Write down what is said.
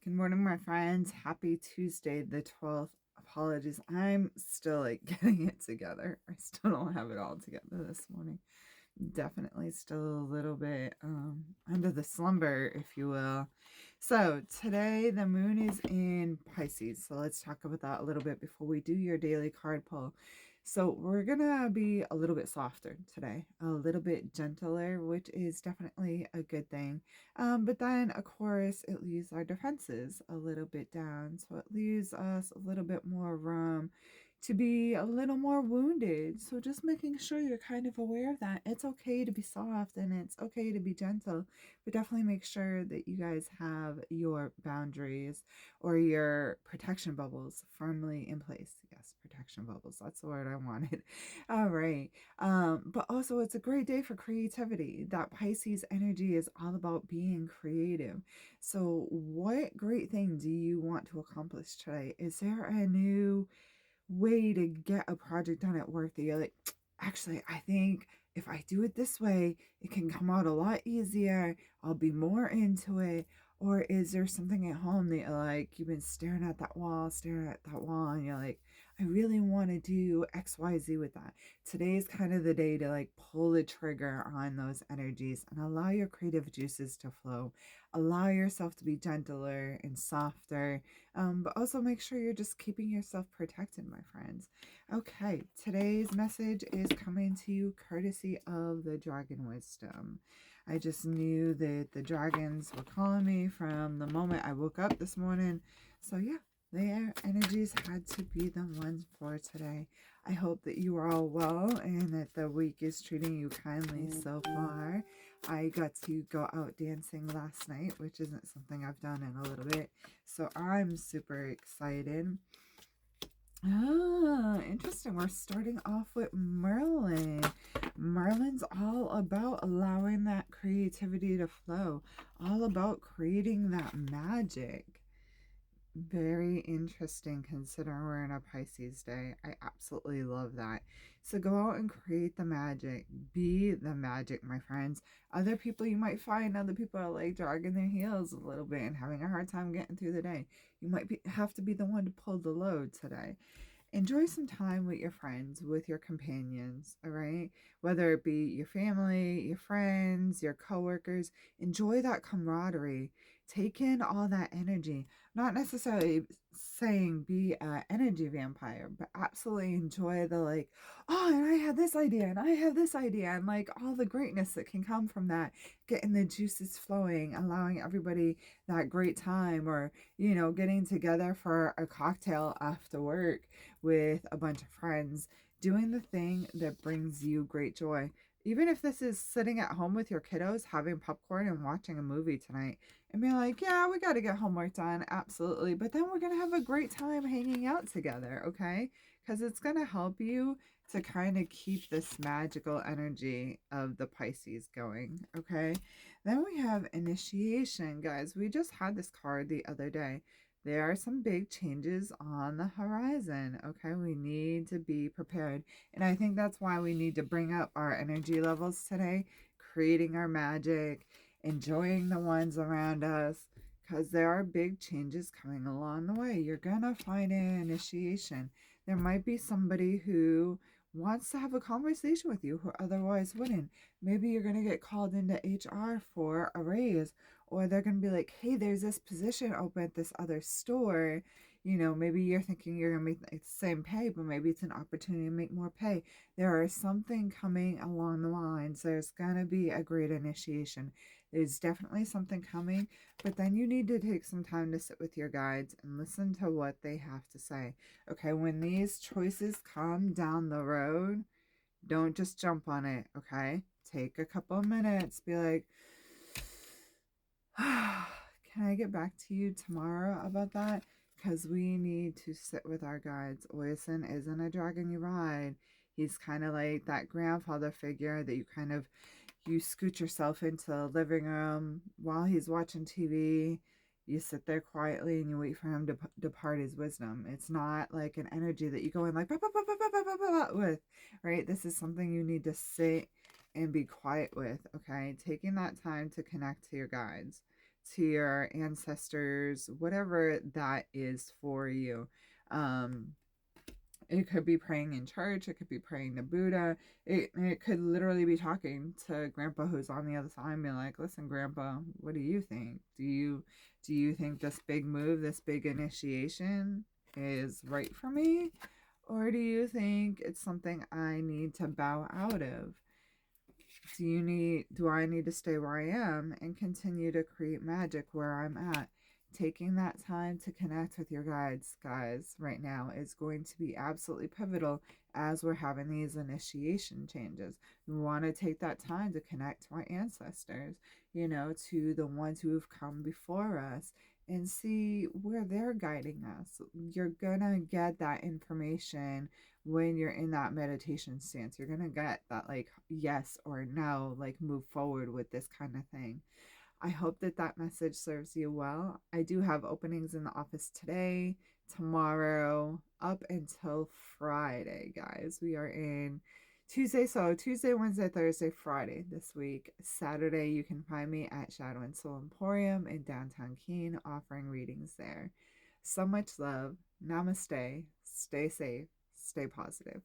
Good morning, my friends. Happy Tuesday, the 12th. Apologies. I'm still getting it together. I still don't have it all together this morning. Definitely still a little bit under the slumber, if you will. So today the moon is in Pisces. So let's talk about that a little bit before we do your daily card pull. So we're gonna be a little bit softer today, a little bit gentler, which is definitely a good thing. But then, of course, it leaves our defenses a little bit down. So it leaves us a little bit more room to be a little more wounded. So just making sure you're kind of aware of that. It's okay to be soft and it's okay to be gentle, but definitely make sure that you guys have your boundaries or your protection bubbles firmly in place. Yes, protection bubbles. That's the word I wanted. All right. But also it's a great day for creativity. That Pisces energy is all about being creative. So what great thing do you want to accomplish today? Is there a new way to get a project done at work that you're like, actually, I think if I do it this way, it can come out a lot easier. I'll be more into it. Or is there something at home that you're like, you've been staring at that wall, and you're like, I really want to do XYZ with that. Today's kind of the day to like pull the trigger on those energies and allow your creative juices to flow. Allow yourself to be gentler and softer, but also make sure you're just keeping yourself protected, my friends. Okay, today's message is coming to you courtesy of the Dragon Wisdom. I just knew that the dragons were calling me from the moment I woke up this morning. So yeah, their energies had to be the ones for today. I hope that you are all well and that the week is treating you kindly so far. I got to go out dancing last night, which isn't something I've done in a little bit. So I'm super excited. Ah, interesting. We're starting off with Merlin. Merlin's all about allowing that creativity to flow, all about creating that magic. Very interesting considering we're in a Pisces day. I absolutely love that. So go out and create the magic. Be the magic, my friends. Other people you might find, other people are like dragging their heels a little bit and having a hard time getting through the day. You might have to be the one to pull the load today. Enjoy some time with your friends, with your companions, all right? Whether it be your family, your friends, your coworkers, enjoy that camaraderie. Take in all that energy. Not necessarily saying be an energy vampire, but absolutely enjoy the like, oh, and I had this idea, and I have this idea, and like all the greatness that can come from that, getting the juices flowing, allowing everybody that great time, or, getting together for a cocktail after work with a bunch of friends, doing the thing that brings you great joy. Even if this is sitting at home with your kiddos, having popcorn and watching a movie tonight, and be like, yeah, we got to get homework done, absolutely. But then we're going to have a great time hanging out together, okay? Because it's going to help you to kind of keep this magical energy of the Pisces going, okay? Then we have initiation, guys. We just had this card the other day. There are some big changes on the horizon, okay? We need to be prepared. And I think that's why we need to bring up our energy levels today, creating our magic, enjoying the ones around us, because there are big changes coming along the way. You're going to find an initiation. There might be somebody who wants to have a conversation with you who otherwise wouldn't. Maybe you're going to get called into HR for a raise, or they're going to be like, hey, there's this position open at this other store. Maybe you're thinking you're going to make the same pay, but maybe it's an opportunity to make more pay. There is something coming along the lines. There's going to be a great initiation. There's definitely something coming, but then you need to take some time to sit with your guides and listen to what they have to say. Okay, when these choices come down the road, don't just jump on it, okay? Take a couple of minutes, be like, can I get back to you tomorrow about that? Because we need to sit with our guides. Oisin isn't a dragon you ride. He's kind of like that grandfather figure that you scoot yourself into the living room while he's watching TV. You sit there quietly and you wait for him to depart his wisdom. It's not like an energy that you go in like "Bah, bah, bah, bah, bah, bah, bah, bah," with, right? This is something you need to sit and be quiet with, okay? Taking that time to connect to your guides. to your ancestors, whatever that is for you. Um, it could be praying in church, it could be praying to Buddha, it could literally be talking to grandpa who's on the other side and be like, listen, grandpa, what do you think? Do you think this big move, this big initiation is right for me? Or do you think it's something I need to bow out of? Do I need to stay where I am and continue to create magic where I'm at? Taking that time to connect with your guides, guys, right now is going to be absolutely pivotal as we're having these initiation changes. We want to take that time to connect to our ancestors, to the ones who have come before us and see where they're guiding us. You're gonna get that information when you're in that meditation stance. You're gonna get that, like, yes or no, like, move forward with this kind of thing. I hope that that message serves you well. I do have openings in the office today, tomorrow, up until Friday, guys. We are in Tuesday, so Tuesday, Wednesday, Thursday, Friday this week. Saturday, you can find me at Shadow and Soul Emporium in downtown Keene, offering readings there. So much love. Namaste. Stay safe. Stay positive.